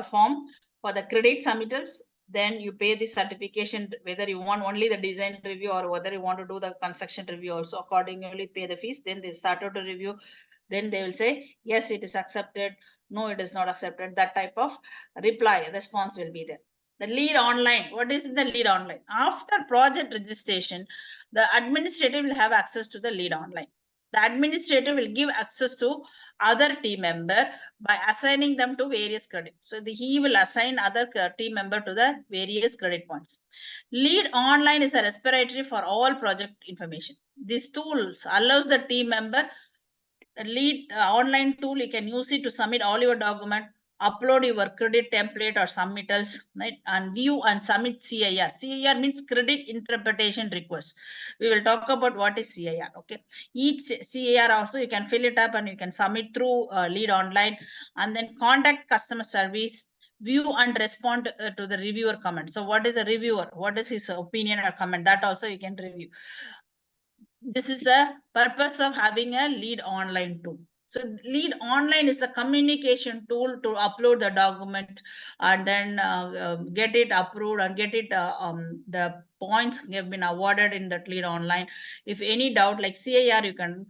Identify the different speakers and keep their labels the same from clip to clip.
Speaker 1: form for the credit submittals. Then you pay the certification, whether you want only the design review or whether you want to do the construction review also. Accordingly, pay the fees. Then they started to review. Then they will say, yes, it is accepted. No, it is not accepted. That type of response will be there. The LEED online. What is the LEED online? After project registration, the administrator will have access to the LEED online. The administrator will give access to other team member by assigning them to various credits. So he will assign other team member to the various credit points. LEED online is a respiratory for all project information. This tools allows the team member LEED online tool. You can use it to submit all your document, upload your credit template or submittals, right? And view and submit CIR. CIR means credit interpretation request. We will talk about what is CIR. Okay. Each CIR also you can fill it up and you can submit through LEED online, and then contact customer service, view and respond to the reviewer comment. So what is a reviewer? What is his opinion or comment? That also you can review. This is the purpose of having a LEED online tool. So LEED online is a communication tool to upload the document and then get it approved and get it the points have been awarded in that LEED online. If any doubt like CIR, you can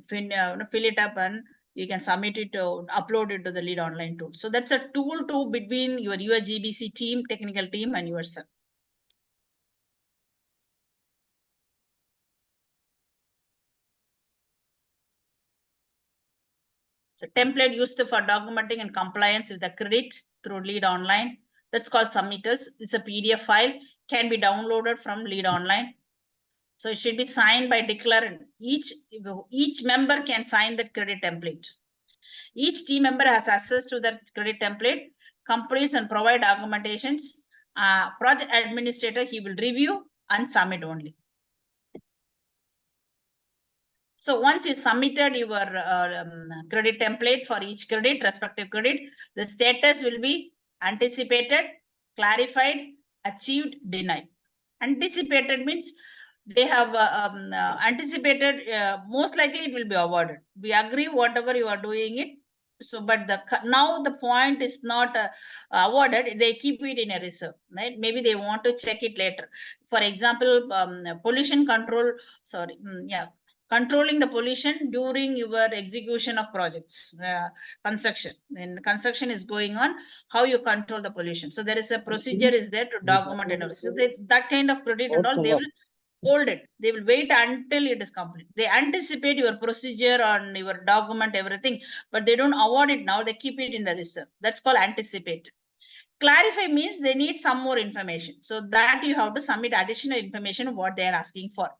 Speaker 1: fill it up and you can submit it to upload it to the LEED online tool. So that's a tool to between your GBC team, technical team, and yourself. So template used for documenting and compliance with the credit through LEED online. That's called submittals. It's a PDF file, can be downloaded from LEED online. So it should be signed by declarer. Each member can sign the credit template. Each team member has access to the credit template, completes and provide documentations. Project administrator, he will review and submit only. So once you submitted your credit template for each credit, respective credit, the status will be anticipated, clarified, achieved, denied. Anticipated means they have anticipated, most likely it will be awarded. We agree whatever you are doing it. So, but now the point is not awarded. They keep it in a reserve, right? Maybe they want to check it later. For example, pollution control. Sorry, controlling the pollution during your execution of projects, construction. When construction is going on, how you control the pollution. So there is a procedure is there to document and all. So that kind of credit and all, they will hold it. They will wait until it is complete. They anticipate your procedure on your document, everything, but they don't award it now. They keep it in the reserve. That's called anticipated. Clarify means they need some more information. So that you have to submit additional information what they are asking for.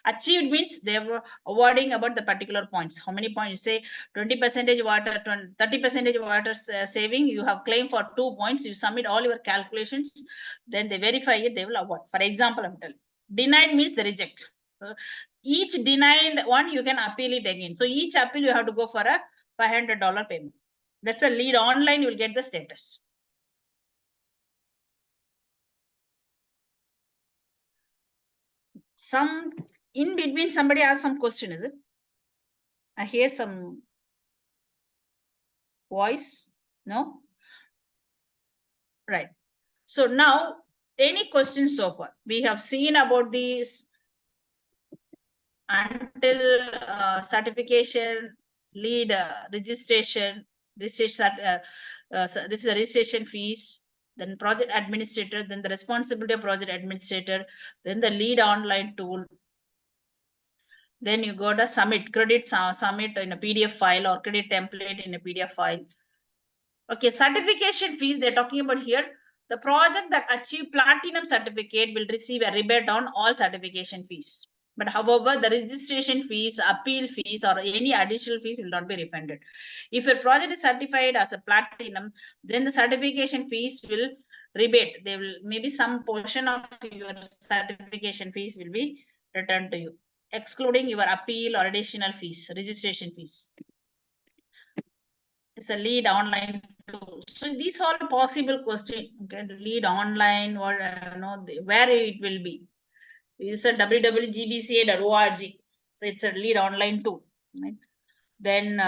Speaker 1: Achieved means they were awarding about the particular points. How many points? You say 20% water, 30% water saving. You have claimed for 2 points. You submit all your calculations. Then they verify it. They will award. For example, I'm telling. Denied means the reject. So each denied one you can appeal it again. So each appeal you have to go for a $500 payment. That's a LEED online. You will get the status. Some in between somebody asked some question, is it? I hear some voice. No? Right. So now any questions so far? We have seen about these until certification, LEED registration. This is a registration fees. Then project administrator, then the responsibility of project administrator, then the LEED online tool. Then you got a submit credit submit in a PDF file or credit template in a PDF file. Okay, certification fees they're talking about here. The project that achieve platinum certificate will receive a rebate on all certification fees. But however, the registration fees, appeal fees, or any additional fees will not be refunded. If a project is certified as a platinum, then the certification fees will rebate. They will maybe some portion of your certification fees will be returned to you, excluding your appeal or additional fees, registration fees. It's a LEED online tool. So these are possible questions. Okay, LEED online or where it will be. It's a www.gbca.org. So it's a LEED online tool. Right? Then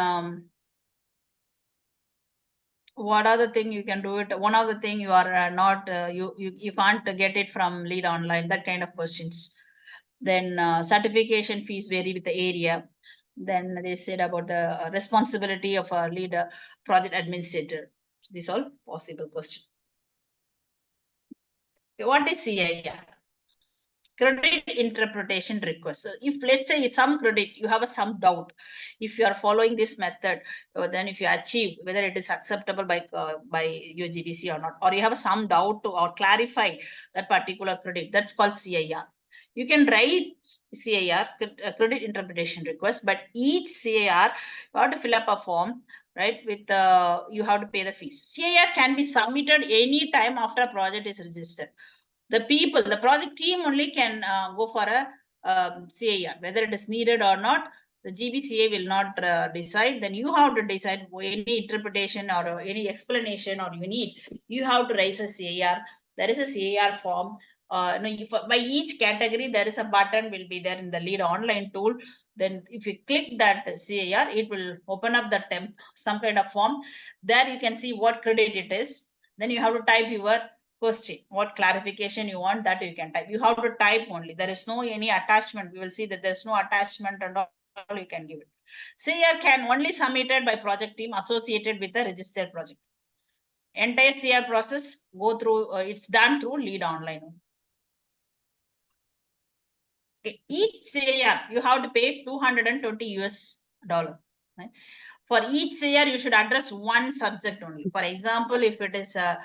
Speaker 1: what are the thing you can do it? One of the thing you are not, you can't get it from LEED online, that kind of questions. Then certification fees vary with the area. Then they said about the responsibility of a leader, project administrator. These all possible questions. What is CIR? Credit interpretation request. So if let's say some credit, you have some doubt, if you are following this method, then if you achieve whether it is acceptable by your GBC or not, or you have some doubt to or clarify that particular credit, that's called CIR. You can write CIR, credit interpretation request, but each CIR you have to fill up a form, right? With you have to pay the fees. CIR can be submitted any time after a project is registered. The people, the project team only can go for a CIR, whether it is needed or not. The GBCA will not decide. Then you have to decide any interpretation or any explanation or you need. You have to raise a CIR. There is a CIR form. By each category, there is a button will be there in the LEED online tool. Then if you click that CIR, it will open up the some kind of form. There you can see what credit it is. Then you have to type your question, what clarification you want, that you can type. You have to type only. There is no any attachment. We will see that there's no attachment and all you can give it. CIR can only submitted by project team associated with the registered project. Entire CIR process go through, it's done through LEED online. Each CIR you have to pay $220 US. Right? For each CIR you should address one subject only. For example, if it is a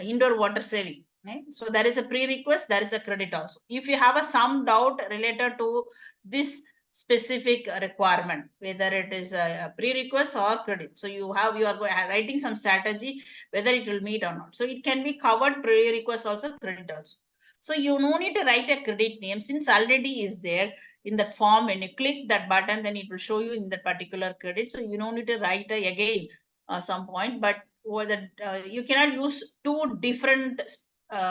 Speaker 1: indoor water saving, right? So there is a pre-request, there is a credit also. If you have some doubt related to this specific requirement, whether it is a pre-request or credit, so you are writing some strategy whether it will meet or not. So it can be covered pre-request also, credit also. So you no need to write a credit name since already is there in that form. When you click that button, then it will show you in that particular credit. So you don't need to write again some point, but or that you cannot use two different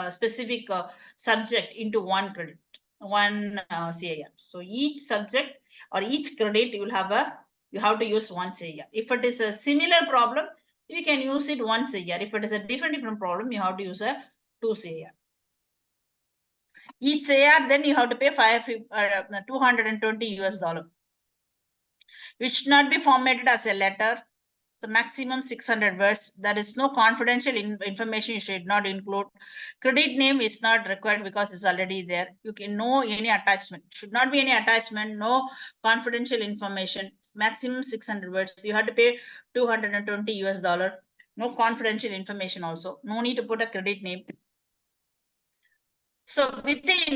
Speaker 1: specific subject into one credit, one CIR. So each subject or each credit you will have you have to use one CIR. If it is a similar problem, you can use it one CIR. If it is a different problem, you have to use a two CIR. Each CIR, then you have to pay $220 US. It should not be formatted as a letter. So maximum 600 words. There is no confidential information you should not include. Credit name is not required because it's already there. You can know any attachment. Should not be any attachment, no confidential information. Maximum 600 words. You have to pay $220 US. No confidential information also. No need to put a credit name. So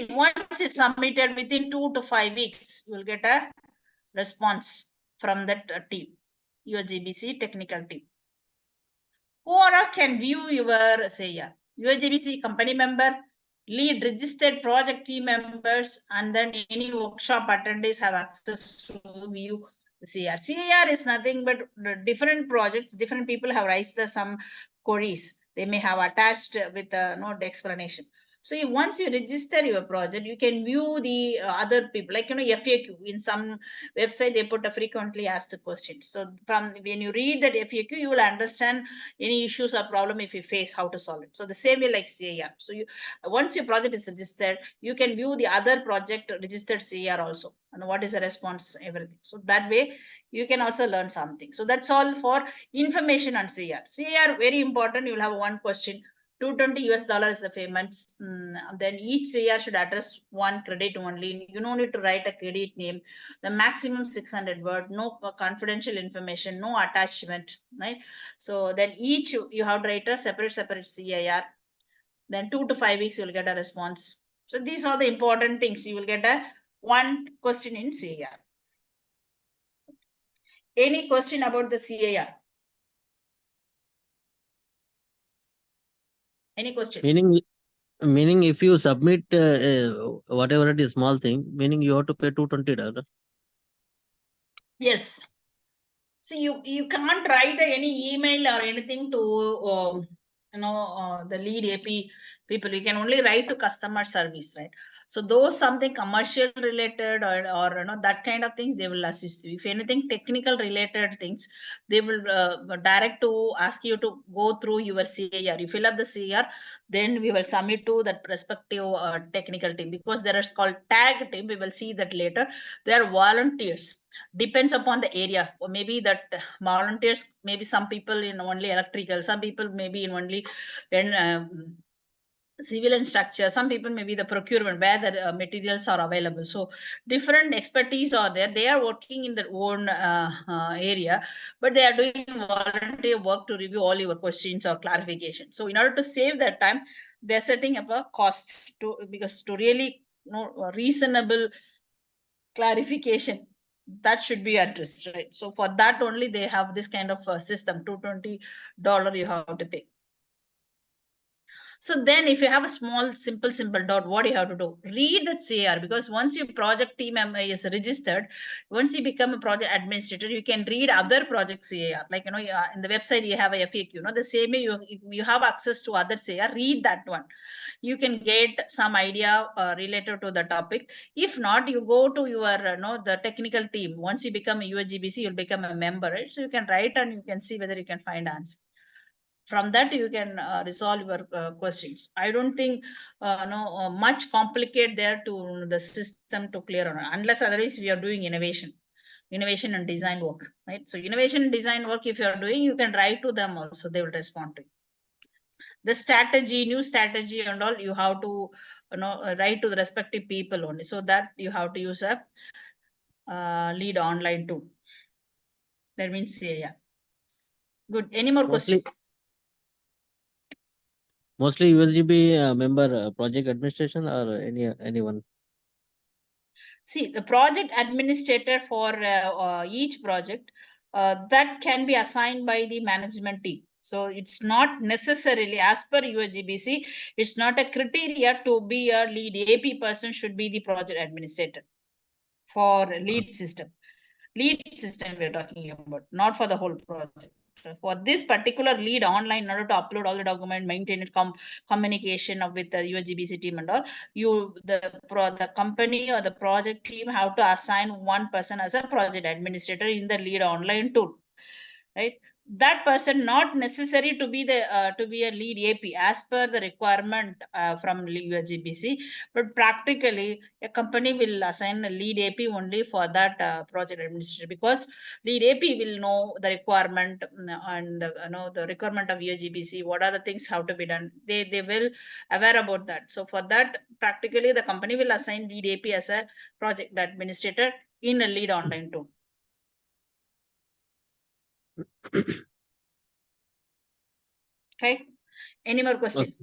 Speaker 1: once it's submitted within 2 to 5 weeks, you will get a response from that team, your GBC technical team. Who all can view your CIR? Your GBC company member, LEED registered project team members, and then any workshop attendees have access to view the CIR. CIR is nothing but different projects, different people have raised some queries. They may have attached with a note explanation. So once you register your project, you can view the other people, like, FAQ. In some website, they put a frequently asked questions. So from when you read that FAQ, you will understand any issues or problem if you face, how to solve it. So the same way like CIR. So once your project is registered, you can view the other project registered CIR also, and what is the response, everything. So that way you can also learn something. So that's all for information on CIR. CIR very important. You will have one question. $220 US is the payments. Then each CIR should address one credit only. You don't need to write a credit name. The maximum 600 word, no confidential information, no attachment, right? So then each you have to write a separate CIR. Then 2 to 5 weeks you will get a response. So these are the important things. You will get a one question in CIR. Any question about the CIR? Any question?
Speaker 2: Meaning if you submit whatever it is small thing, meaning you have to pay $220.
Speaker 1: Yes. So you can't write any email or anything to the lead AP people, you can only write to customer service, right? So those something commercial related or that kind of things, they will assist you. If anything technical related things, they will direct to ask you to go through your CAR. You fill up the CAR, then we will submit to that respective technical team, because there is called tag team. We will see that later. They are volunteers, depends upon the area, or maybe that volunteers, maybe some people in only electrical, some people maybe in only in civil and structure, some people maybe the procurement where the materials are available. So different expertise are there, they are working in their own area, but they are doing volunteer work to review all your questions or clarification. So in order to save that time, they're setting up a cost to, because to really reasonable clarification that should be addressed, right? So for that only they have this kind of system, $220 you have to pay. So then if you have a small simple doubt, what you have to do, read that CAR, because once your project team is registered, once you become a project administrator, you can read other project CAR, like in the website you have a FAQ, the same way you have access to other CAR, read that one. You can get some idea related to the topic. If not, you go to your the technical team. Once you become a USGBC, you'll become a member, right? So you can write and you can see whether you can find answer. From that you can resolve your questions. I don't think much complicate there to the system to clear on, unless otherwise we are doing innovation and design work, right? So innovation and design work, if you are doing, you can write to them also, they will respond to you. The strategy, new strategy and all, you have to write to the respective people only. So that you have to use a lead online tool. That means yeah. Good. Any more questions?
Speaker 2: Mostly USGB member project administration or anyone?
Speaker 1: See, the project administrator for each project that can be assigned by the management team. So it's not necessarily, as per USGBC, it's not a criteria to be a lead AP person should be the project administrator for lead system. Lead system we're talking about, not for the whole project. For this particular lead online, in order to upload all the document, maintain it, communication with the USGBC team and all, the company or the project team have to assign one person as a project administrator in the lead online tool, right? That person not necessary to be a lead AP as per the requirement from USGBC, but practically a company will assign a lead AP only for that project administrator, because lead AP will know the requirement and the requirement of USGBC, what are the things how to be done. They will aware about that. So for that, practically the company will assign lead AP as a project administrator in a lead online tool. Okay. Any more questions?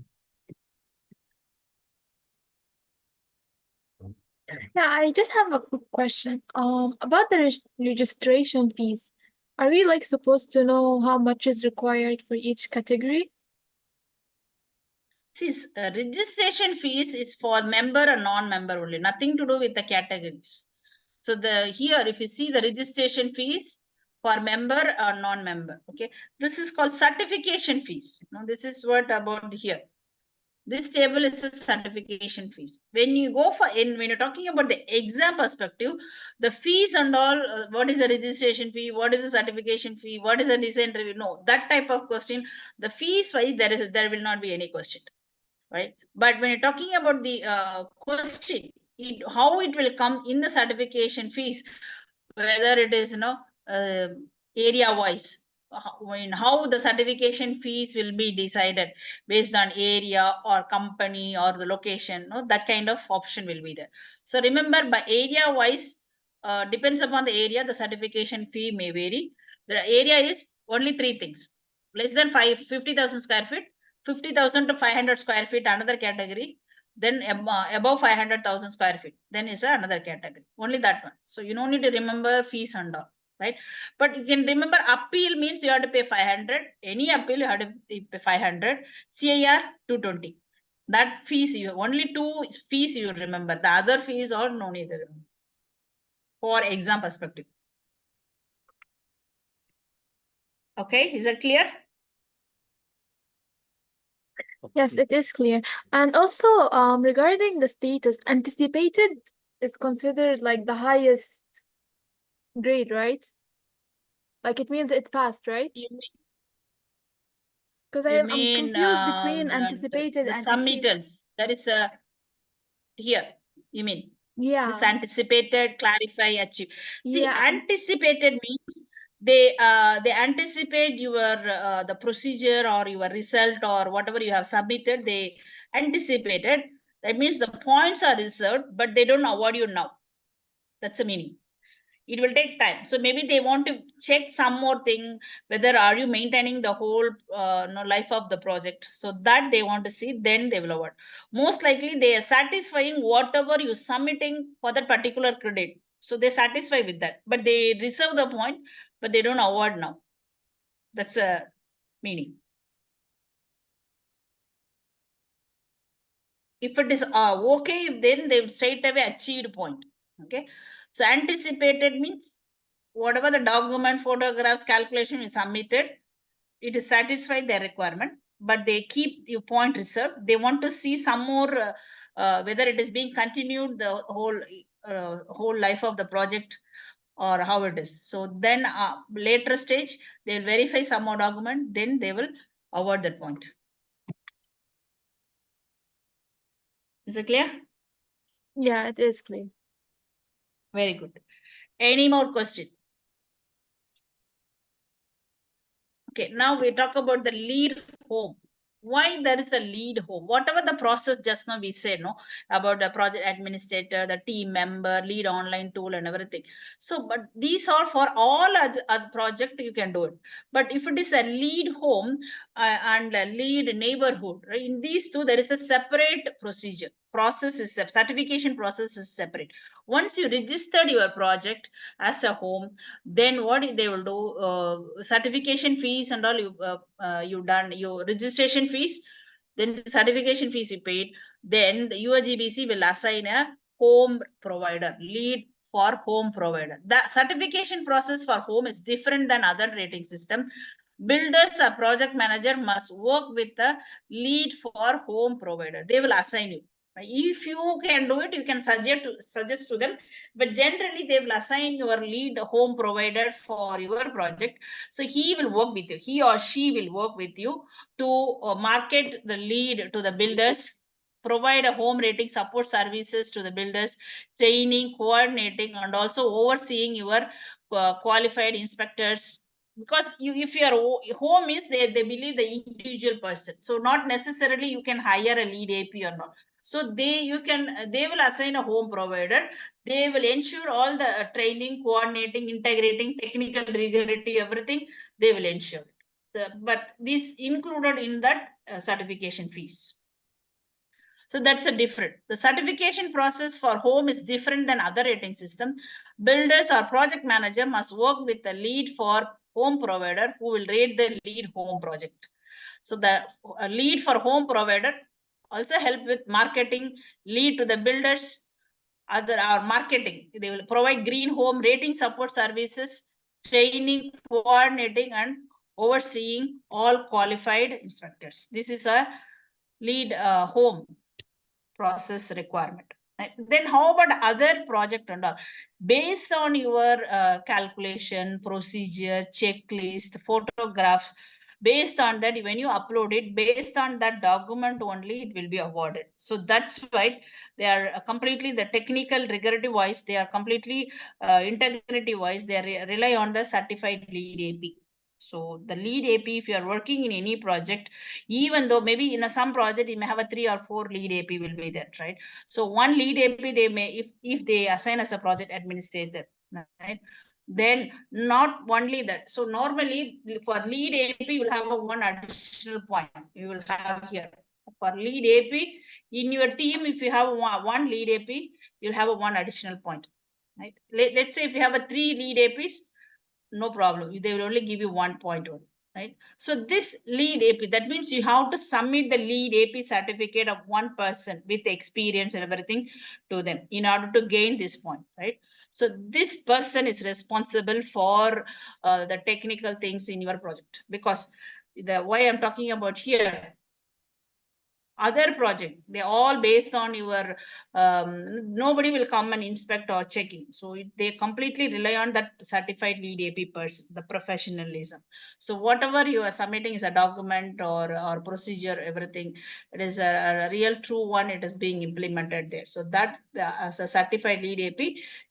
Speaker 3: Yeah, I just have a quick question. About the registration fees. Are we supposed to know how much is required for each category?
Speaker 1: See, registration fees is for member and non-member only, nothing to do with the categories. So here, if you see the registration fees for member or non-member, okay, this is called certification fees. Now, this is what about here. This table is a certification fees. When you go when you're talking about the exam perspective, the fees and all, what is the registration fee? What is the certification fee? What is a design review? No, that type of question, the fees wise, there will not be any question, right? But when you're talking about the question, how it will come in the certification fees, whether it is area wise, how the certification fees will be decided based on area or company or the location, that kind of option will be there. So remember, by area wise, depends upon the area, the certification fee may vary. The area is only three things: less than 50,000 square feet, 50,000 to 500 square feet, another category. Then above 500,000 square feet, then is another category. Only that one. So you don't need to remember fees and all, right? But you can remember appeal means you have to pay 500. Any appeal you have to pay 500. CIR 220. That fees, only two fees you remember. The other fees all no need to remember for exam perspective. Okay, is that clear?
Speaker 3: Yes, it is clear. And also, regarding the status, anticipated is considered like the highest grade, right? Like it means it passed, right?
Speaker 1: You mean,
Speaker 3: Because
Speaker 1: you
Speaker 3: I'm
Speaker 1: mean
Speaker 3: confused between anticipated
Speaker 1: the
Speaker 3: and achieved.
Speaker 1: submittals? That is here. You mean this
Speaker 3: Yeah,
Speaker 1: anticipated, clarify, achieve. See,
Speaker 3: yeah,
Speaker 1: anticipated means they anticipate your the procedure or your result or whatever you have submitted. They anticipated. That means the points are reserved, but they don't award you now. That's the meaning. It will take time, so maybe they want to check some more thing, whether are you maintaining the whole life of the project, so that they want to see, then they will award. Most likely they are satisfying whatever you submitting for that particular credit, so they satisfy with that, but they reserve the point, but they don't award now. That's a meaning. If it is okay, then they will straight away achieved point. Okay, so anticipated means whatever the document, photographs, calculation is submitted, it is satisfied their requirement, but they keep your point reserved. They want to see some more whether it is being continued the whole life of the project or how it is. So then later stage they will verify some more document, then they will award that point. Is it clear?
Speaker 3: yeah, it is clear.
Speaker 1: Very good. Any more question? Okay, now we talk about the lead home. Why there is a lead home? Whatever the process just now we said, no, about the project administrator, the team member, lead online tool and everything. So, but these are for all other project you can do it. But if it is a lead home and a lead neighborhood, right, in these two, there is a separate procedure. Process is certification process is separate. Once you registered your project as a home, then what they will do, certification fees and all you done your registration fees, then the certification fees you paid, then the UAGBC will assign a home provider, lead for home provider. The certification process for home is different than other rating system. Builders or project manager must work with the lead for home provider. They will assign you. If you can do it, you can suggest to them, but generally they will assign your lead home provider for your project. So he will work with you, he or she will work with you to market the lead to the builders, provide a home rating support services to the builders, training, coordinating, and also overseeing your qualified inspectors. Because if your home is they believe the individual person, so not necessarily you can hire a lead AP or not. So they will assign a home provider. They will ensure all the training, coordinating, integrating, technical rigidity, everything they will ensure. But this included in that certification fees. So that's a different. The certification process for home is different than other rating system. Builders or project manager must work with the lead for home provider who will rate the lead home project. So the lead for home provider also help with marketing, lead to the builders, other are marketing. They will provide green home rating support services, training, coordinating, and overseeing all qualified inspectors. This is a lead home process requirement. Then how about other project and all? Based on your calculation, procedure, checklist, photographs, based on that, when you upload it, based on that document only, it will be awarded. So that's why they are completely the technical rigidity wise, they are completely integrity wise, they rely on the certified lead AP. So the lead AP, if you are working in any project, even though maybe in some project you may have a 3 or 4 lead AP will be there, right? So one lead AP they may, if they assign as a project administrator, right, then not only that. So normally for lead AP you will have a one additional point you will have here. For lead AP in your team, if you have one lead AP, you'll have a one additional point, right? Let's say if you have a 3 lead APs, no problem, they will only give you 1 point only, right? So this lead AP, that means you have to submit the lead AP certificate of one person with experience and everything to them in order to gain this point, right? So this person is responsible for the technical things in your project. Because the why I'm talking about here, other project, they all based on your, nobody will come and inspect or checking. So they completely rely on that certified lead AP person, the professionalism. So whatever you are submitting is a document or procedure, everything, it is a real true one, it is being implemented there. So that as a certified lead AP,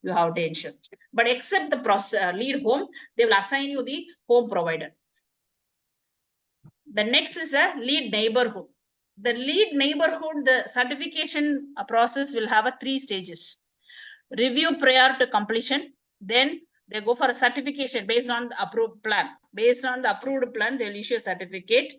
Speaker 1: you have to ensure. But except the process, lead home, they will assign you the home provider. The next is the lead neighborhood. The lead neighborhood, the certification process will have a 3 stages. Review prior to completion, then they go for a certification based on the approved plan. Based on the approved plan, they'll issue a certificate.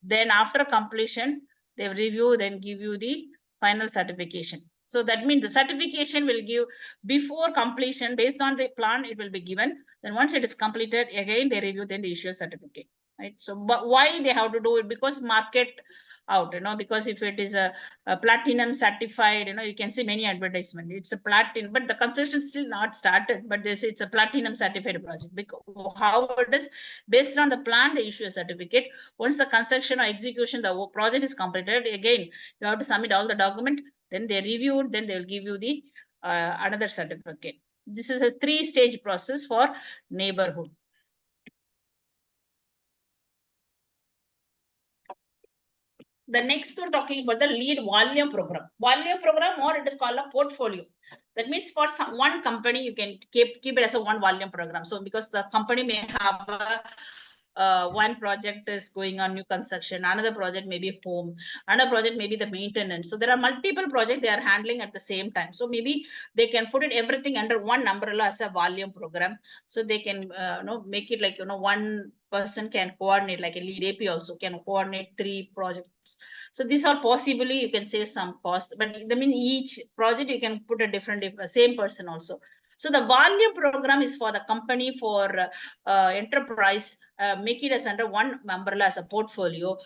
Speaker 1: Then after completion, they review, then give you the final certification. So that means the certification will give before completion, based on the plan, it will be given. Then once it is completed, again they review, then they issue a certificate. Right. So, but why they have to do it? Because market out, because if it is a platinum certified, you can see many advertisements. It's a platinum, but the construction still not started. But they say it's a platinum certified project. Because how it is based on the plan, they issue a certificate. Once the construction or execution, the project is completed, again you have to submit all the document. Then they review it. Then they will give you the another certificate. This is a 3-stage process for neighborhood. The next one talking about the lead volume program. Volume program, or it is called a portfolio. That means for one company, you can keep it as a one volume program. So because the company may have one project is going on new construction, another project may be home, another project may be the maintenance. So there are multiple projects they are handling at the same time. So maybe they can put it everything under one umbrella as a volume program. So they can make it like one person can coordinate, like a lead AP also can coordinate 3 projects. So these are possibly you can save some cost, but I mean each project you can put a different same person also. So the volume program is for the company, for enterprise, make it as under one umbrella as a portfolio.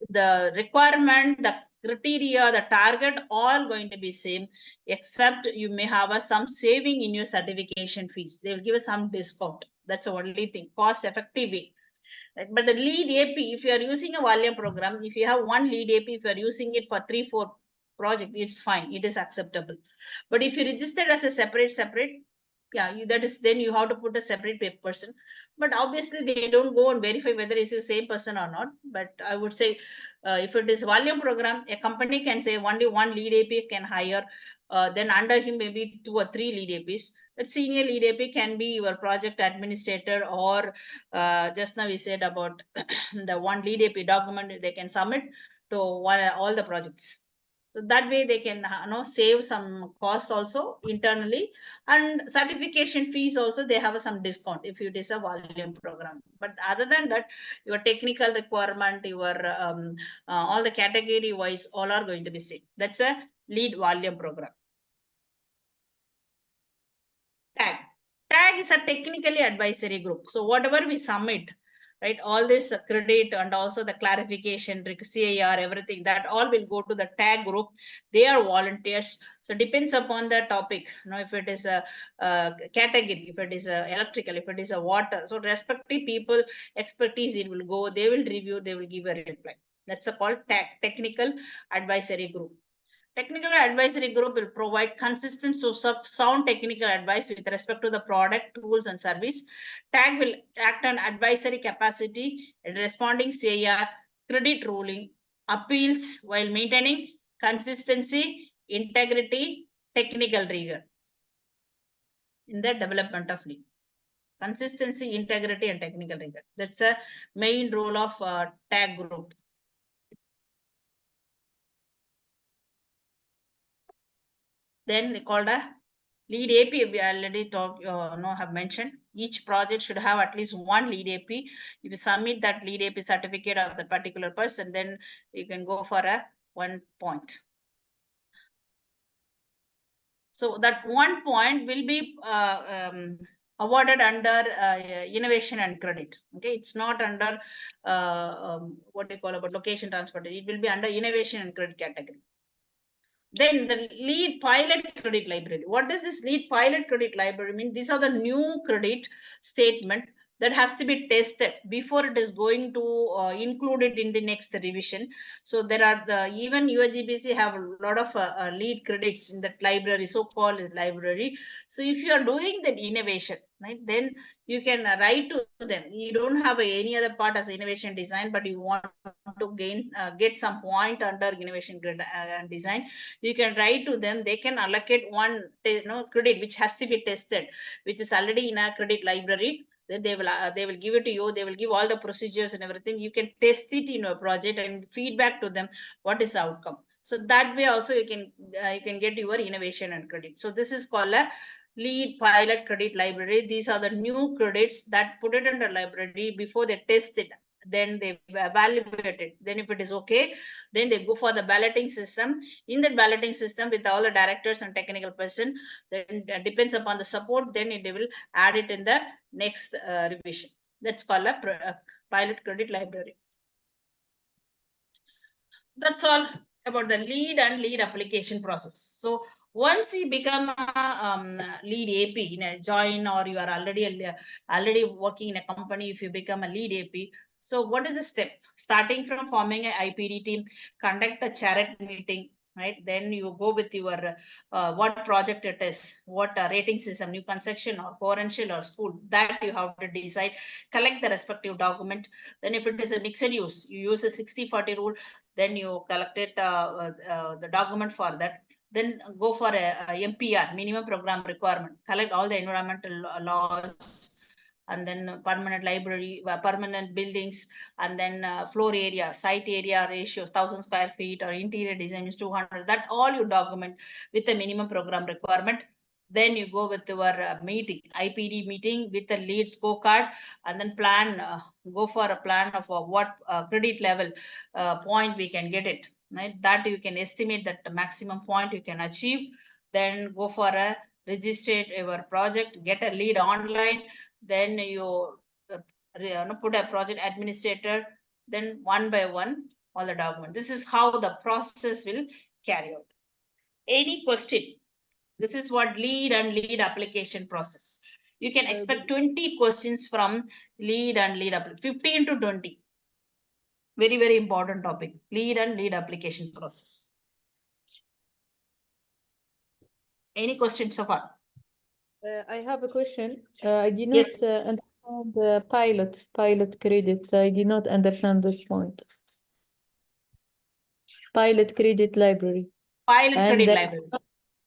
Speaker 1: The requirement, the criteria, the target, all going to be same, except you may have some saving in your certification fees. They will give us some discount. That's the only thing, cost effective way. Right? But the lead AP, if you are using a volume program, if you have one lead AP, if you are using it for 3-4 projects, it's fine, it is acceptable. But if you register as a separate, yeah, that is, then you have to put a separate person. But obviously they don't go and verify whether it's the same person or not. But I would say if it is volume program, a company can say only one lead AP can hire, then under him maybe 2 or 3 lead APs. But senior lead AP can be your project administrator, or just now we said about the one lead AP document they can submit to all the projects. So that way they can save some cost also internally, and certification fees also they have some discount if it is a volume program. But other than that, your technical requirement, your all the category wise, all are going to be same. That's a lead volume program. Tag. Tag is a technically advisory group. So whatever we submit, right, all this credit and also the clarification, CAR, everything, that all will go to the tag group. They are volunteers. So depends upon the topic. If it is a category, if it is a electrical, if it is a water. So respective people, expertise, it will go. They will review. They will give a reply. That's called tag, technical advisory group. Technical advisory group will provide consistent source of sound technical advice with respect to the product, tools, and service. TAG will act on advisory capacity in responding CAR, credit ruling, appeals while maintaining consistency, integrity, technical rigor in the development of lead. Consistency, integrity, and technical rigor. That's a main role of TAG group. Then we called a lead AP. We already talked, have mentioned. Each project should have at least one lead AP. If you submit that lead AP certificate of the particular person, then you can go for a 1 point. So that 1 point will be awarded under innovation and credit. Okay, it's not under what they call about location transport. It will be under innovation and credit category. Then the lead pilot credit library. What does this lead pilot credit library mean? These are the new credit statement that has to be tested before it is going to include it in the next revision. So there are even UGBC have a lot of LEED credits in that library, so-called library. So if you are doing that innovation, right, then you can write to them. You don't have any other part as innovation design, but you want to get some point under innovation design. You can write to them. They can allocate one credit which has to be tested, which is already in a credit library. Then they will give it to you. They will give all the procedures and everything. You can test it in your project and feedback to them what is the outcome. So that way also you can get your innovation and credit. So this is called a LEED pilot credit library. These are the new credits that put it under library before they test it. Then they evaluate it. Then if it is okay, then they go for the balloting system. In that balloting system with all the directors and technical person, then depends upon the support, then they will add it in the next revision. That's called a pilot credit library. That's all about the LEED and LEED application process. So once you become a LEED AP in a join, or you are already working in a company, if you become a LEED AP, so what is the step? Starting from forming an IPD team, conduct a charrette meeting, right? Then you go with your what project it is, what rating system, new construction or residential or school, that you have to decide. Collect the respective document. Then if it is a mixed use, you use a 60-40 rule. Then you collected the document for that. Then go for a MPR, minimum program requirement. Collect all the environmental laws, and then permanent library, permanent buildings, and then floor area, site area ratios, 1,000 square feet, or interior design is 200. That all you document with a minimum program requirement. Then you go with your meeting, IPD meeting with the LEED scorecard, and then plan, go for a plan of what credit level point we can get it, right? That you can estimate that the maximum point you can achieve. Then go for a register your project, get a LEED online. Then you put a project administrator. Then one by one, all the document. This is how the process will carry out. Any question? This is what LEED and LEED application process. You can expect 20 questions from LEED and LEED, 15 to 20. Very, very important topic, LEED and LEED application process. Any questions so far?
Speaker 4: I have a question. I did not understand the pilot credit. I did not understand this point. Pilot credit library.
Speaker 1: Pilot credit library.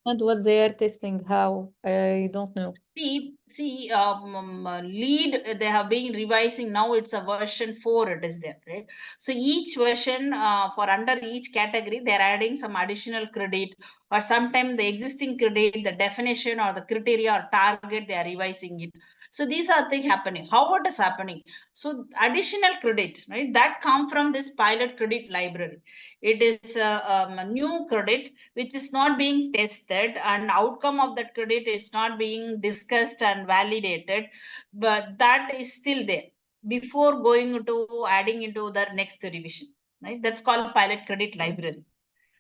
Speaker 4: And what they are testing, how? I don't know.
Speaker 1: See, LEED, they have been revising. Now it's a version 4, it is there, right? So each version for under each category, they're adding some additional credit, or sometimes the existing credit, the definition or the criteria or target, they are revising it. So these are things happening. How what is happening? So additional credit, right? That come from this pilot credit library. It is a new credit which is not being tested, and outcome of that credit is not being discussed and validated, but that is still there before going to adding into the next revision, right? That's called pilot credit library.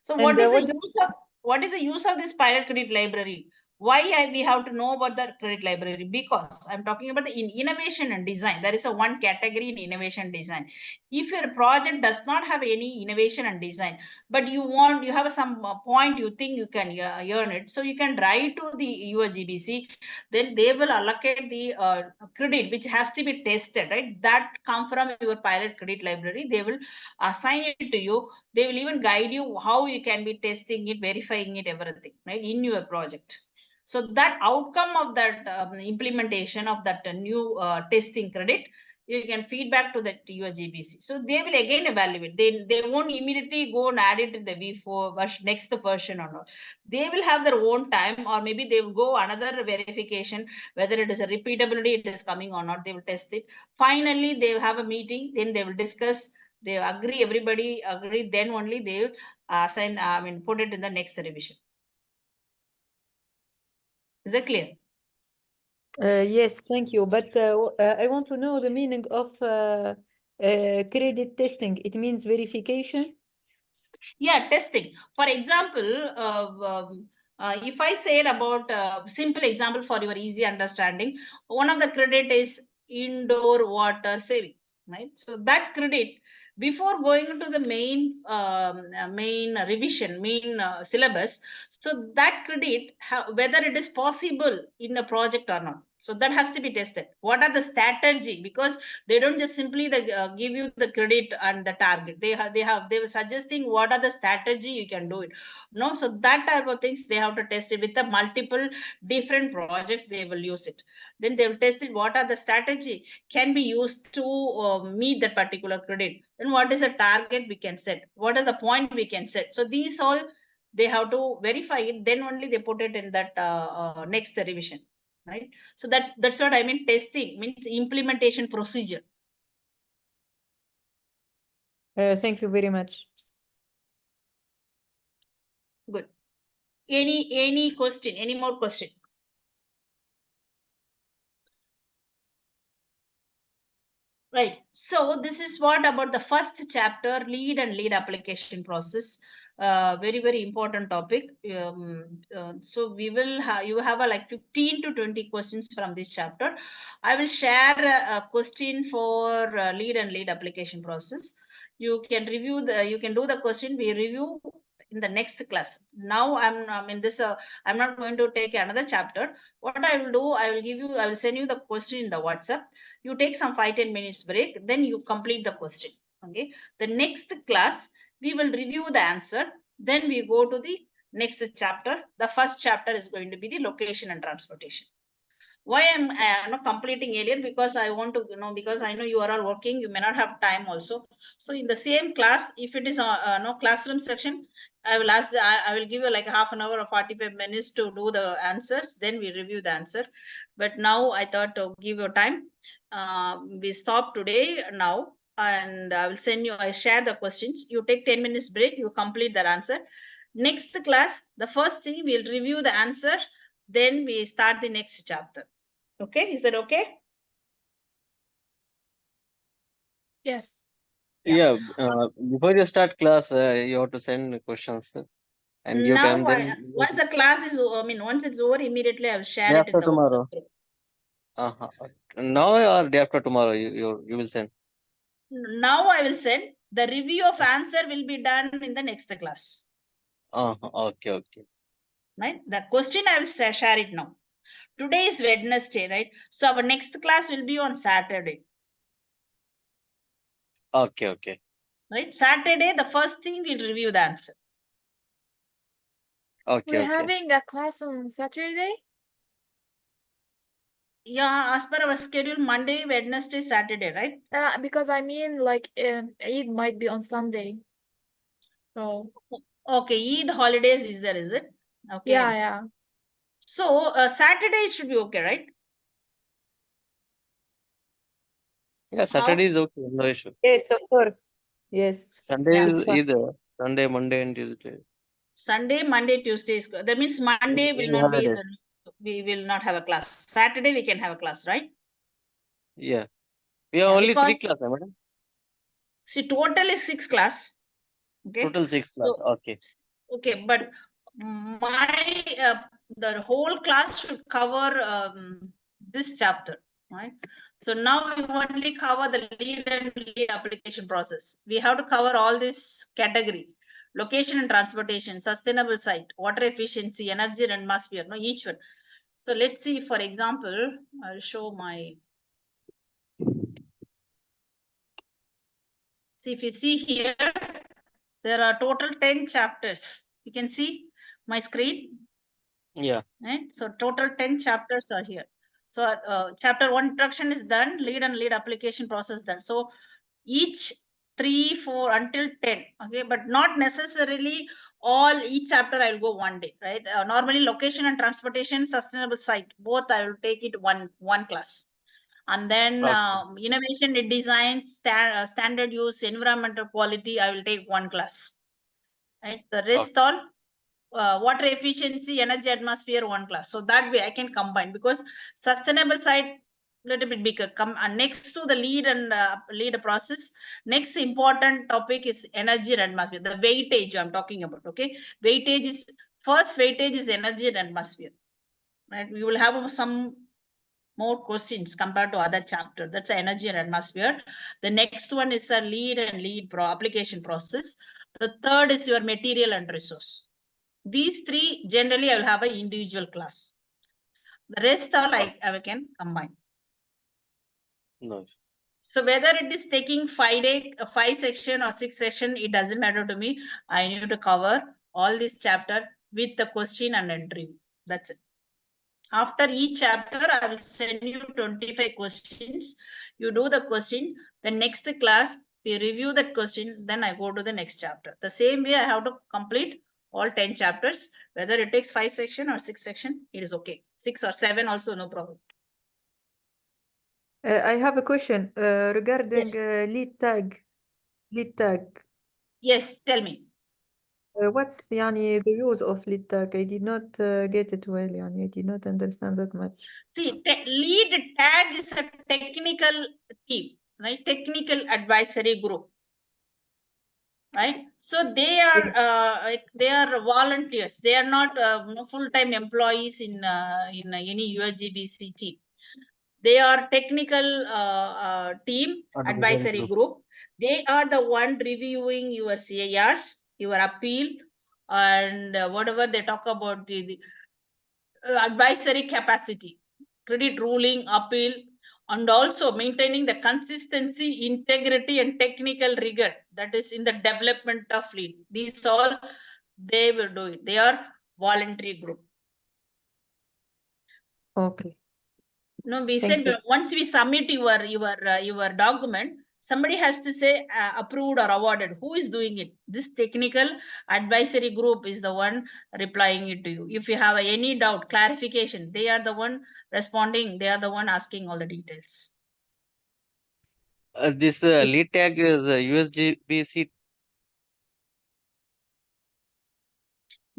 Speaker 1: So what is the use of this pilot credit library? Why we have to know about the credit library? Because I'm talking about the innovation and design. There is a one category in innovation design. If your project does not have any innovation and design, but you have some point you think you can earn it, so you can write to the UGBC. Then they will allocate the credit which has to be tested, right? That come from your pilot credit library. They will assign it to you. They will even guide you how you can be testing it, verifying it, everything, right, in your project. So that outcome of that implementation of that new testing credit, you can feedback to the UGBC. So they will again evaluate. They won't immediately go and add it in the V4 version, next version or not. They will have their own time, or maybe they will go another verification, whether it is a repeatability, it is coming or not. They will test it. Finally, they will have a meeting. Then they will discuss. They agree. Everybody agree. Then only they will assign. Put it in the next revision. Is that clear?
Speaker 4: Yes, thank you. But I want to know the meaning of credit testing. It means verification?
Speaker 1: Yeah, testing. For example, if I said about simple example for your easy understanding, one of the credit is indoor water saving, right? So that credit, before going into the main revision, main syllabus, so that credit, whether it is possible in a project or not. So that has to be tested. What are the strategy? Because they don't just simply give you the credit and the target. They were suggesting what are the strategy you can do it. No, so that type of things they have to test it with the multiple different projects. They will use it. Then they will test it. What are the strategy can be used to meet that particular credit? Then what is the target we can set? What are the point we can set? So these all they have to verify it. Then only they put it in that next revision. Right. So that's what I mean. Testing means implementation procedure.
Speaker 4: Thank you very much.
Speaker 1: Good. Any question? Any more question? Right. So this is what about the first chapter, LEED and LEED application process. Very, very important topic. So we will have, you have like 15 to 20 questions from this chapter. I will share a question for LEED and LEED application process. You can review you can do the question. We review in the next class. Now I'm not going to take another chapter. What I will do, I will send you the question in the WhatsApp. You take some 5-10 minutes break, then you complete the question. Okay. The next class, we will review the answer. Then we go to the next chapter. The first chapter is going to be the location and transportation. Why I'm not completing earlier? Because I want to, because I know you are all working, you may not have time also. So in the same class, if it is no classroom section, I will ask I will give you like half an hour or 45 minutes to do the answers. Then we review the answer. But now I thought to give you time. We stop today now, and I will send you. I share the questions. You take 10 minutes break. You complete that answer. Next class, the first thing we'll review the answer. Then we start the next chapter. Okay, is that okay?
Speaker 3: Yes.
Speaker 2: Yeah. Before you start class, you have to send questions and give time. Then
Speaker 1: Once the class is, once it's over, immediately I will share
Speaker 2: day
Speaker 1: it in
Speaker 2: after
Speaker 1: the
Speaker 2: tomorrow.
Speaker 1: WhatsApp group.
Speaker 2: Now or day after tomorrow, you will send.
Speaker 1: Now I will send. The review of answer will be done in the next class.
Speaker 2: Okay.
Speaker 1: Right? The question I will share it now. Today is Wednesday, right? So our next class will be on Saturday.
Speaker 2: Okay.
Speaker 1: Right? Saturday, the first thing we'll review the answer.
Speaker 2: Okay.
Speaker 3: We're having a class on Saturday?
Speaker 1: Yeah, as per our schedule, Monday, Wednesday, Saturday, right?
Speaker 3: Because I mean, like, Eid might be on Sunday. So.
Speaker 1: Okay, Eid holidays is there, is it? Okay.
Speaker 3: Yeah.
Speaker 1: So Saturday should be okay, right?
Speaker 2: Yeah, Saturday is okay, no issue.
Speaker 4: Yes, of course. Yes.
Speaker 2: Sunday
Speaker 4: It's
Speaker 2: is
Speaker 4: fine.
Speaker 2: either Sunday, Monday, and Tuesday.
Speaker 1: Sunday, Monday, Tuesday is good. That means Monday will not be we will not have a class. Saturday we can have a class, right?
Speaker 2: Yeah. We have only 3 classes, madam.
Speaker 1: See, total is 6 class. Okay.
Speaker 2: Total 6 class. Okay.
Speaker 1: Okay, but my the whole class should cover this chapter, right? So now we only cover the LEED and LEED application process. We have to cover all this category: location and transportation, sustainable site, water efficiency, energy and atmosphere. No, each one. So let's see. For example, I'll show my. See, if you see here, there are total 10 chapters. You can see my screen.
Speaker 2: Yeah.
Speaker 1: Right? So total 10 chapters are here. So chapter 1 introduction is done, LEED and LEED application process done. So each 3, 4 until 10. Okay, but not necessarily each chapter I will go one day, right? Normally location and transportation, sustainable site, both I will take it one class. And then innovation in design, standard use, environmental quality, I will take one class. Right? The rest all water efficiency, energy, atmosphere, one class. So that way I can combine, because sustainable side little bit bigger. Next to the LEED and LEED process, next important topic is energy and atmosphere. The weightage I'm talking about. Okay, first weightage is energy and atmosphere. Right, we will have some more questions compared to other chapter. That's energy and atmosphere. The next one is a lead and lead application process. The third is your material and resource. These three generally I will have an individual class. The rest all I can combine.
Speaker 2: Nice.
Speaker 1: So whether it is taking 5 section or 6 section, it doesn't matter to me. I need to cover all this chapter with the question and interview. That's it. After each chapter, I will send you 25 questions. You do the question. The next class, we review that question. Then I go to the next chapter. The same way I have to complete all 10 chapters. Whether it takes 5 section or 6 section, it is okay. 6 or 7 also, no problem.
Speaker 4: I have a question regarding
Speaker 1: Yes.
Speaker 4: lead tag. Lead tag.
Speaker 1: Yes, tell me.
Speaker 4: What's يعني the use of lead tag? I did not get it well. يعني I did not understand that much.
Speaker 1: See, lead tag is a technical team, right? Technical advisory group, right? So they are volunteers. They are not full-time employees in any USGBC team. They are technical team advisory group. They are the one reviewing your CARs, your appeal, and whatever they talk about the advisory capacity, credit ruling, appeal, and also maintaining the consistency, integrity, and technical rigor that is in the development of lead. These all they will do it. They are voluntary group.
Speaker 4: Okay.
Speaker 1: No, we
Speaker 4: Thank
Speaker 1: said
Speaker 4: you.
Speaker 1: once we submit your document, somebody has to say approved or awarded. Who is doing it? This technical advisory group is the one replying it to you. If you have any doubt, clarification, they are the one responding. They are the one asking all the details.
Speaker 2: This lead tag is USGBC.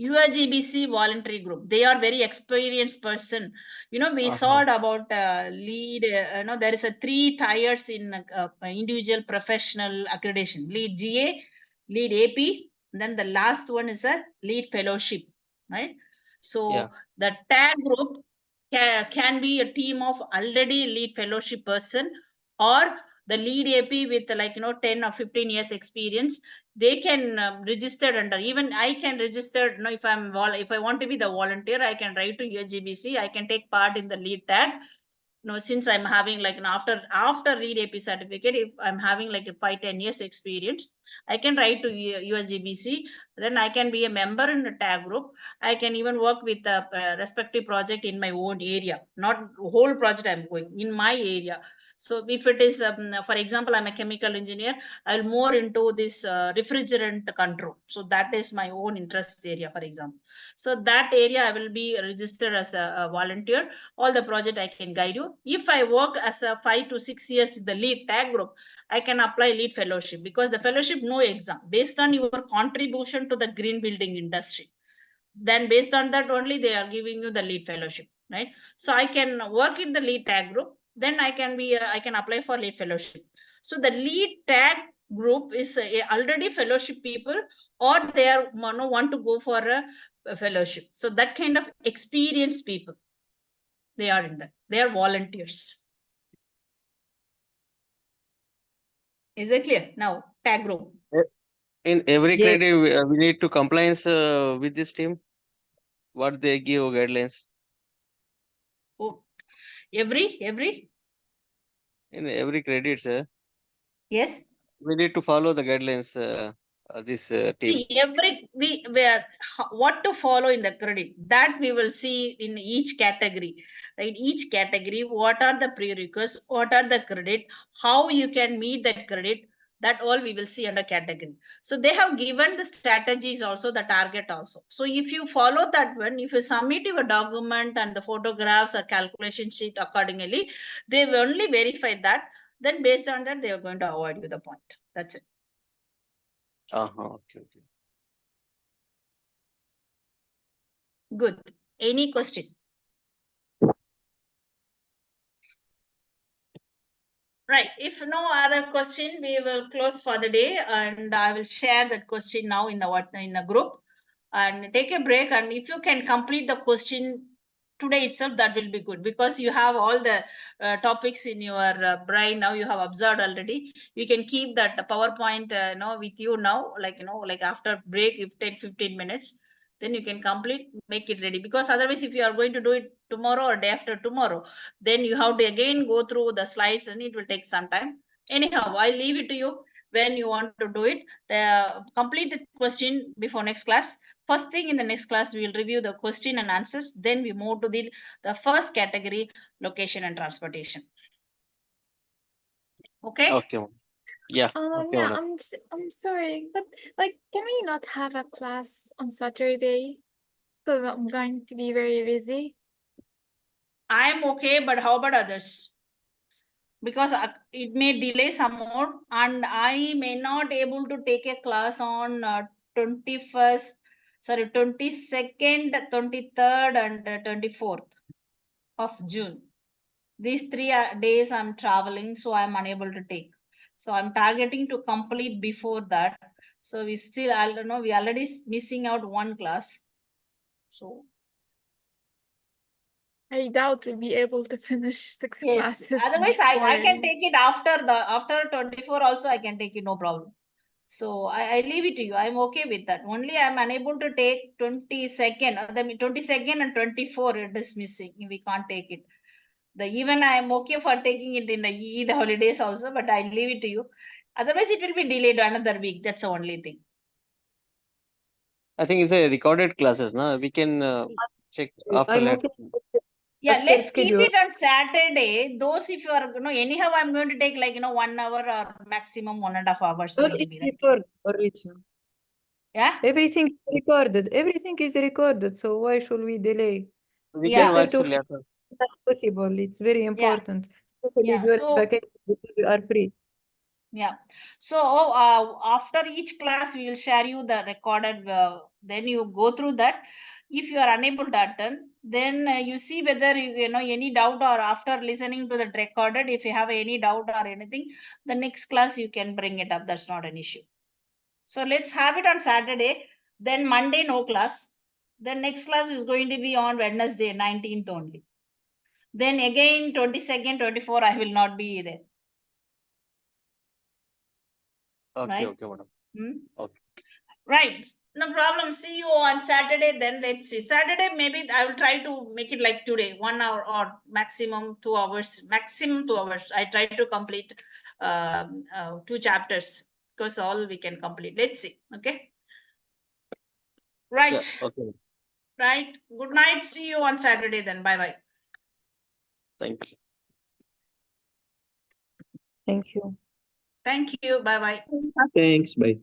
Speaker 1: USGBC voluntary group. They are very experienced person. We saw about lead. There is a 3 tiers in individual professional accreditation. Lead GA, lead AP. Then the last one is a lead fellowship, right? So the tag group can be a team of already lead fellowship person or the lead AP with 10 or 15 years experience. They can register under, even I can register. If I want to be the volunteer, I can write to USGBC. I can take part in the lead tag. Since I'm having after lead AP certificate, if I'm having 5-10 years experience, I can write to USGBC. Then I can be a member in the tag group. I can even work with the respective project in my own area, not whole project I'm going in my area. So if it is, for example, I'm a chemical engineer, I'll more into this refrigerant control. So that is my own interest area, for example. So that area I will be registered as a volunteer. All the project I can guide you. If I work as a 5 to 6 years in the lead tag group, I can apply lead fellowship because the fellowship no exam based on your contribution to the green building industry. Then based on that only they are giving you the lead fellowship, right? So I can work in the lead tag group. Then I can apply for lead fellowship. So the lead tag group is already fellowship people, or they are want to go for a fellowship. So that kind of experienced people, they are in that. They are volunteers. Is it clear? Now, tag group.
Speaker 2: In every
Speaker 4: Yes.
Speaker 2: credit, we need to compliance with this team. What they give guidelines.
Speaker 1: Oh, every
Speaker 2: In every credit, sir.
Speaker 1: yes.
Speaker 2: We need to follow the guidelines. This team.
Speaker 1: See, what to follow in the credit, that we will see in each category, right? Each category, what are the prerequisites, what are the credit, how you can meet that credit, that all we will see under category. So they have given the strategies also, the target also. So if you follow that one, if you submit your document and the photographs or calculation sheet accordingly, they will only verify that. Then based on that, they are going to award you the point. That's it.
Speaker 2: Okay.
Speaker 1: Good. Any question? Right. If no other question, we will close for the day, and I will share that question now in the group, and take a break. And if you can complete the question today itself, that will be good, because you have all the topics in your brain now. You have observed already. You can keep that PowerPoint with you now, like after break, if 10-15 minutes, then you can complete, make it ready. Because otherwise, if you are going to do it tomorrow or day after tomorrow, then you have to again go through the slides and it will take some time. Anyhow, I leave it to you when you want to do it. Complete the question before next class. First thing in the next class, we will review the question and answers. Then we move to the first category, location and transportation. Okay?
Speaker 2: Okay, madam. Yeah. Okay,
Speaker 3: Yeah,
Speaker 2: madam.
Speaker 3: I'm sorry, but like, can we not have a class on Saturday? Because I'm going to be very busy.
Speaker 1: I'm okay, but how about others? Because it may delay some more, and I may not able to take a class on 22nd, 23rd, and 24th of June. These 3 days I'm traveling, so I'm unable to take. So I'm targeting to complete before that. So we still, I don't know, we already missing out one class. So
Speaker 3: I doubt we'll be able to finish 6
Speaker 1: yes,
Speaker 3: classes
Speaker 1: otherwise I can
Speaker 3: before-
Speaker 1: take it after 24 also, I can take it, no problem. So I leave it to you. I'm okay with that. Only I'm unable to take 22nd. 22nd and 24 it is missing. We can't take it. Even I am okay for taking it in the holidays also, but I leave it to you. Otherwise, it will be delayed another week. That's the only thing.
Speaker 2: I think it's a recorded classes, no? We can check after
Speaker 4: I'm
Speaker 2: that.
Speaker 4: okay.
Speaker 1: Yeah,
Speaker 4: As per
Speaker 1: let's keep
Speaker 4: schedule.
Speaker 1: it on Saturday. Those, if you are, anyhow, I'm going to take 1 hour or maximum 1.5 hours.
Speaker 4: But
Speaker 1: Going to
Speaker 4: it's
Speaker 1: be, right?
Speaker 4: recorded already.
Speaker 1: Yeah.
Speaker 4: Everything is recorded. Everything is recorded. So why should we delay?
Speaker 2: We
Speaker 1: Yeah.
Speaker 2: can watch
Speaker 4: Better to
Speaker 2: later.
Speaker 4: as possible. It's very important, especially
Speaker 1: Yeah,
Speaker 4: during
Speaker 1: so-
Speaker 4: vacation because we are free.
Speaker 1: Yeah. So after each class, we will share you the recorded. Then you go through that. If you are unable to attend, then you see whether you know any doubt, or after listening to the recorded, if you have any doubt or anything, the next class you can bring it up. That's not an issue. So let's have it on Saturday. Then Monday no class. The next class is going to be on Wednesday 19th only. Then again 22nd, 24 I will not be there.
Speaker 2: Okay,
Speaker 1: Right.
Speaker 2: okay, madam.
Speaker 1: Hmm?
Speaker 2: Okay.
Speaker 1: Right. No problem. See you on Saturday. Then let's see. Saturday, maybe I will try to make it like today, 1 hour or maximum 2 hours. Maximum 2 hours. I try to complete 2 chapters, because all we can complete. Let's see. Okay. Right.
Speaker 2: Yeah, okay.
Speaker 1: Right. Good night. See you on Saturday then. Bye bye.
Speaker 2: Thank you.
Speaker 4: Thank you.
Speaker 1: Thank you. Bye bye.
Speaker 2: Thanks. Bye.